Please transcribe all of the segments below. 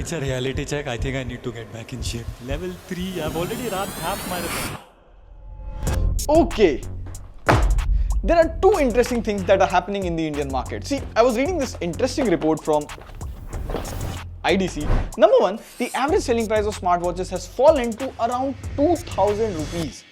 It's a reality check. I think I need to get back in shape. Level 3, I've already run half marathon. Okay. There are two interesting things that are happening in the Indian market. See, I was reading this interesting report from IDC. Number one, the average selling price of smartwatches has fallen to around 2,000 rupees.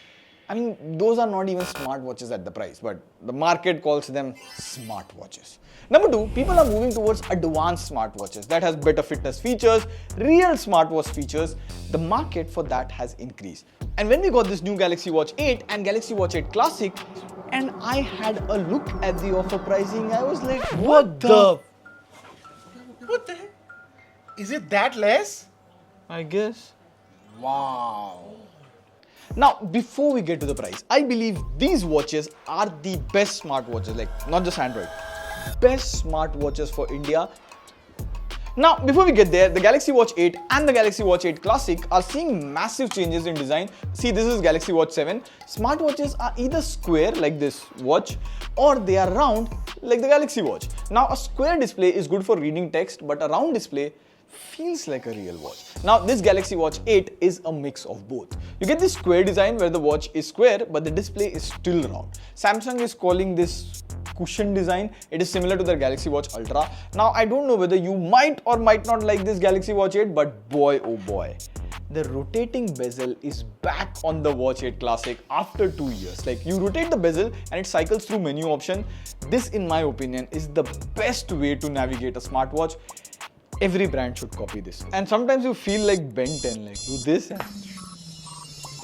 I mean, those are not even smartwatches at the price, but the market calls them smartwatches. Number two, people are moving towards advanced smartwatches that has better fitness features, real smartwatch features. The market for that has increased. And when we got this new Galaxy Watch 8 and Galaxy Watch 8 Classic, and I had a look at the offer pricing, I was like, what the? What the heck? Is it that less? I guess. Wow. Now, before we get to the price, I believe these watches are the best smartwatches, like not just Android, best smartwatches for India. Now, before we get there, the Galaxy Watch 8 and the Galaxy Watch 8 Classic are seeing massive changes in design. See, this is Galaxy Watch 7. Smartwatches are either square, like this watch, or they are round, like the Galaxy Watch. Now, a square display is good for reading text, but a round display feels like a real watch. Now, this Galaxy Watch 8 is a mix of both. You get this square design where the watch is square, but the display is still round. Samsung is calling this cushion design. It is similar to their Galaxy Watch Ultra. Now, I don't know whether you might or might not like this Galaxy Watch 8, but boy oh boy, the rotating bezel is back on the Watch 8 Classic after 2 years. Like, you rotate the bezel and it cycles through menu option. This, in my opinion, is the best way to navigate a smartwatch. Every brand should copy this. And sometimes you feel like Ben 10, like do this.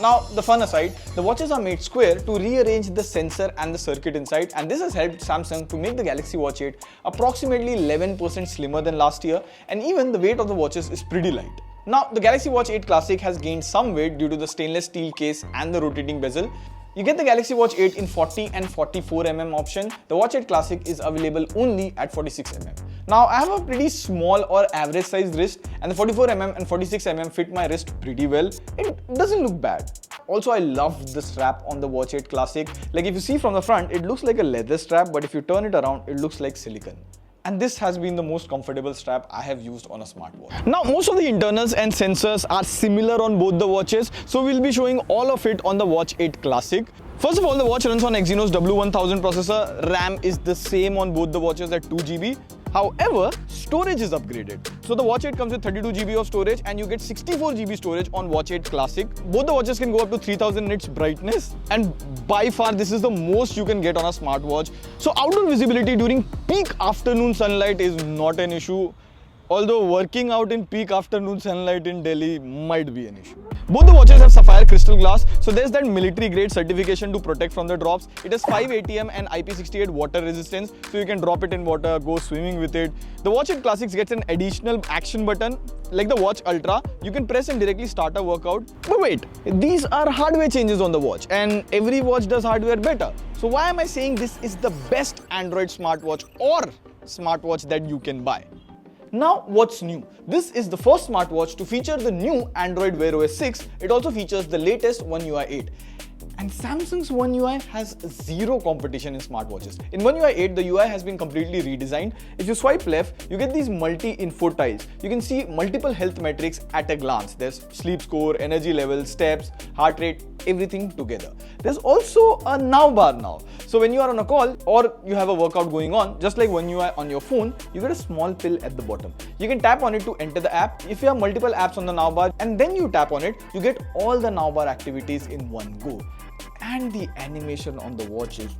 Now, the fun aside, the watches are made square to rearrange the sensor and the circuit inside, and this has helped Samsung to make the Galaxy Watch 8 approximately 11% slimmer than last year, and even the weight of the watches is pretty light. Now, the Galaxy Watch 8 Classic has gained some weight due to the stainless steel case and the rotating bezel. You get the Galaxy Watch 8 in 40 and 44mm option. The Watch 8 Classic is available only at 46mm. Now, I have a pretty small or average sized wrist, and the 44mm and 46mm fit my wrist pretty well. It doesn't look bad. Also, I love the strap on the Watch 8 Classic. Like, if you see from the front, it looks like a leather strap, but if you turn it around, it looks like silicone. And this has been the most comfortable strap I have used on a smartwatch. Now, most of the internals and sensors are similar on both the watches, so we'll be showing all of it on the Watch 8 Classic. First of all, the watch runs on Exynos W1000 processor. RAM is the same on both the watches at 2 GB. However, storage is upgraded. So the Watch 8 comes with 32 GB of storage and you get 64 GB storage on Watch 8 Classic. Both the watches can go up to 3000 nits brightness, and by far this is the most you can get on a smartwatch. So outdoor visibility during peak afternoon sunlight is not an issue. Although working out in peak afternoon sunlight in Delhi might be an issue. Both the watches have sapphire crystal glass, so there's that military grade certification to protect from the drops. It has 5 ATM and IP68 water resistance, so you can drop it in water, go swimming with it. The Watch 8 Classics gets an additional action button, like the Watch Ultra. You can press and directly start a workout. But wait, these are hardware changes on the watch, and every watch does hardware better. So why am I saying this is the best Android smartwatch or smartwatch that you can buy? Now, what's new? This is the first smartwatch to feature the new Android Wear OS 6. It also features the latest One UI 8. And Samsung's One UI has zero competition in smartwatches. In One UI 8, the UI has been completely redesigned. If you swipe left, you get these multi-info tiles. You can see multiple health metrics at a glance. There's sleep score, energy level, steps, heart rate, everything together. There's also a now bar now. So when you are on a call or you have a workout going on, just like One UI on your phone, you get a small pill at the bottom. You can tap on it to enter the app. If you have multiple apps on the now bar and then you tap on it, you get all the now bar activities in one go. And the animation on the watch is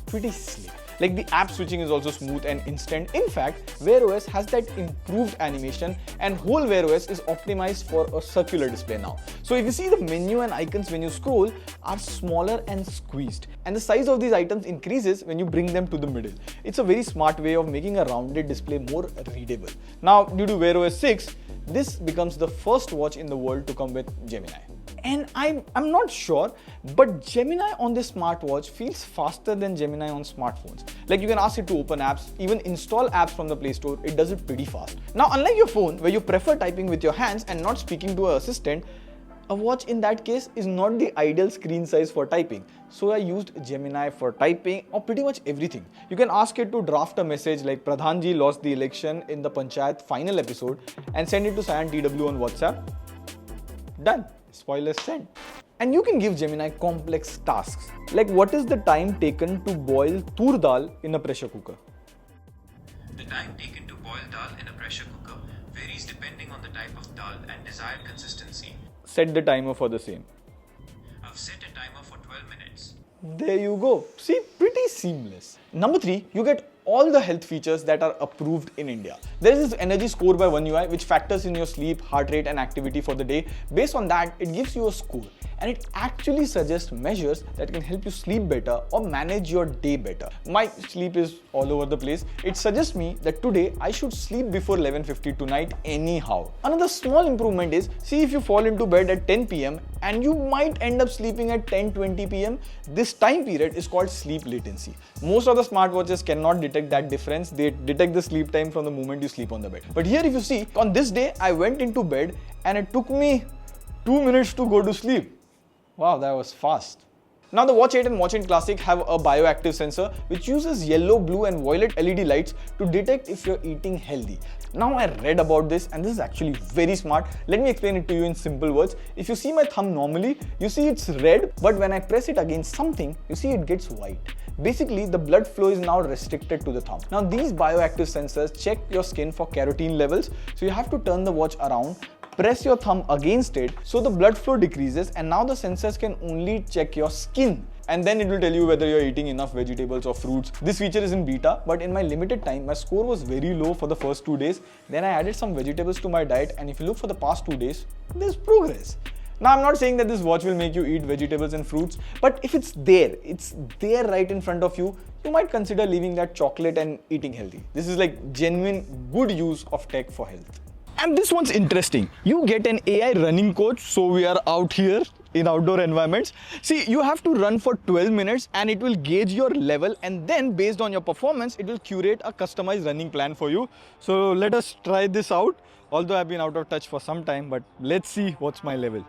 pretty slick. Like, the app switching is also smooth and instant. In fact, Wear OS has that improved animation, and whole Wear OS is optimized for a circular display now. So if you see, the menu and icons when you scroll are smaller and squeezed, and the size of these items increases when you bring them to the middle. It's a very smart way of making a rounded display more readable. Now, due to Wear OS 6, this becomes the first watch in the world to come with Gemini. And I'm not sure, but Gemini on this smartwatch feels faster than Gemini on smartphones. Like, you can ask it to open apps, even install apps from the Play Store, it does it pretty fast. Now, unlike your phone, where you prefer typing with your hands and not speaking to an assistant, a watch in that case is not the ideal screen size for typing. So I used Gemini for typing or pretty much everything. You can ask it to draft a message like Pradhanji lost the election in the Panchayat final episode and send it to Cyan TW on WhatsApp. Done. Spoilers sent. And you can give Gemini complex tasks like what is the time taken to boil tur dal in a pressure cooker? The time taken to boil dal in a pressure cooker varies depending on the type of dal and desired consistency. Set the timer for the same. I've set a timer for 12 minutes. There you go. See, pretty seamless. Number 3, you get all the health features that are approved in India. There is this energy score by One UI which factors in your sleep, heart rate and activity for the day. Based on that, it gives you a score and it actually suggests measures that can help you sleep better or manage your day better. My sleep is all over the place. It suggests me that today I should sleep before 11:50 tonight anyhow. Another small improvement is, see if you fall into bed at 10 PM and you might end up sleeping at 10:20 PM, this time period is called sleep latency. Most of the smartwatches cannot detect that difference. They detect the sleep time from the moment you sleep on the bed. But here if you see, on this day I went into bed and it took me 2 minutes to go to sleep. Wow, that was fast. Now the Watch 8 and Watch 8 Classic have a bioactive sensor which uses yellow, blue and violet LED lights to detect if you're eating healthy. Now I read about this and this is actually very smart. Let me explain it to you in simple words. If you see my thumb normally, you see it's red, but when I press it against something, you see it gets white. Basically, the blood flow is now restricted to the thumb. Now these bioactive sensors check your skin for carotene levels, so you have to turn the watch around, press your thumb against it so the blood flow decreases, and now the sensors can only check your skin and then it will tell you whether you're eating enough vegetables or fruits. This feature is in beta, but in my limited time my score was very low for the first 2 days. Then I added some vegetables to my diet and if you look for the past 2 days, there's progress. Now I'm not saying that this watch will make you eat vegetables and fruits, but if it's there right in front of you, you might consider leaving that chocolate and eating healthy. This is like genuine good use of tech for health. And this one's interesting. You get an AI running coach. So we are out here in outdoor environments. See, you have to run for 12 minutes and it will gauge your level and then based on your performance, it will curate a customized running plan for you. So let us try this out. Although I've been out of touch for some time, but let's see what's my level.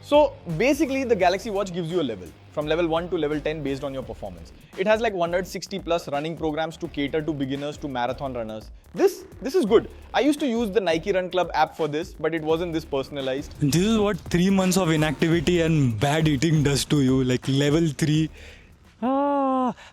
So basically the Galaxy Watch gives you a level from level 1 to level 10 based on your performance. It has like 160 plus running programs to cater to beginners to marathon runners. This is good. I used to use the Nike Run Club app for this, but it wasn't this personalized. This is what 3 months of inactivity and bad eating does to you, like level 3.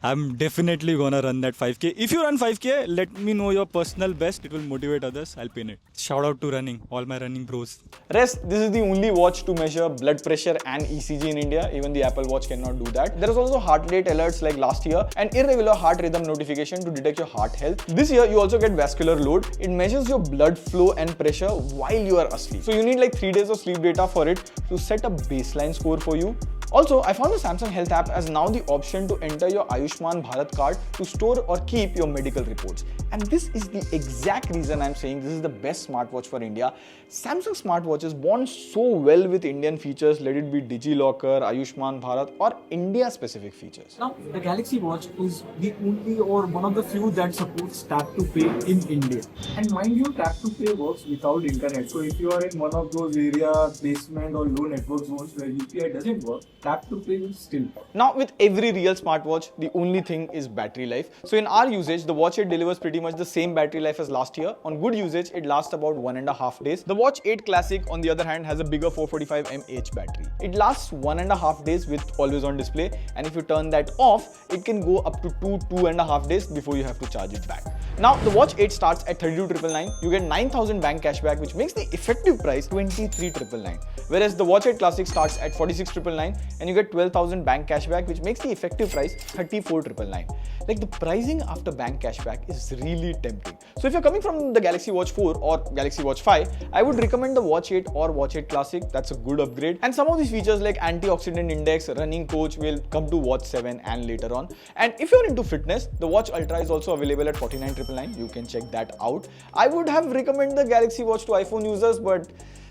I'm definitely gonna run that 5K. If you run 5K, let me know your personal best. It will motivate others. I'll pin it. Shout out to running, all my running bros. Rest, this is the only watch to measure blood pressure and ECG in India. Even the Apple Watch cannot do that. There is also heart rate alerts like last year and irregular heart rhythm notification to detect your heart health. This year, you also get vascular load. It measures your blood flow and pressure while you are asleep. So you need like 3 days of sleep data for it to set a baseline score for you. Also, I found the Samsung Health app has now the option to enter your Ayushman Bharat card to store or keep your medical reports. And this is the exact reason I'm saying this is the best smartwatch for India. Samsung smartwatches bond so well with Indian features, let it be DigiLocker, Ayushman Bharat or India specific features. Now, the Galaxy Watch is the only or one of the few that supports tap to pay in India. And mind you, tap to pay works without internet. So if you are in one of those areas, basement or low network zones where UPI doesn't work, tap to pay will still work. Now with every real smartwatch, the only thing is battery life. So in our usage, the Watch 8 delivers pretty much the same battery life as last year. On good usage, it lasts about 1.5 days. The Watch 8 Classic, on the other hand, has a bigger 445 mAh battery. It lasts 1.5 days with always on display, and if you turn that off, it can go up to 2.5 days before you have to charge it back. Now the Watch 8 starts at 32,999. You get 9,000 bank cashback, which makes the effective price 23,999. Whereas the Watch 8 Classic starts at 46,999 and you get 12,000 bank cashback, which makes the effective price 34,999. Like the pricing after bank cashback is really tempting. So if you're coming from the Galaxy Watch 4 or Galaxy Watch 5, I would recommend the Watch 8 or Watch 8 Classic. That's a good upgrade. And some of these features like antioxidant index, running coach will come to Watch 7 and later on. And if you're into fitness, the Watch Ultra is also available at 49,999. You can check that out. I would have recommended the Galaxy Watch to iPhone users, but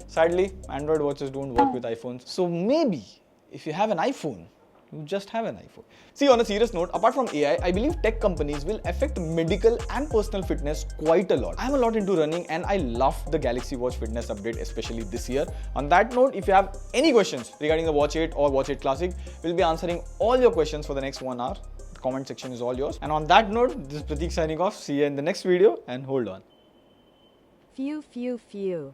sadly, Android watches don't work with iPhones. So maybe if you have an iPhone, you just have an iPhone. See, on a serious note, apart from AI, I believe tech companies will affect medical and personal fitness quite a lot. I'm a lot into running and I love the Galaxy Watch fitness update, especially this year. On that note, if you have any questions regarding the Watch 8 or Watch 8 Classic, we'll be answering all your questions for the next 1 hour. The comment section is all yours. And on that note, this is Pratik signing off. See you in the next video and hold on. Phew, phew, phew.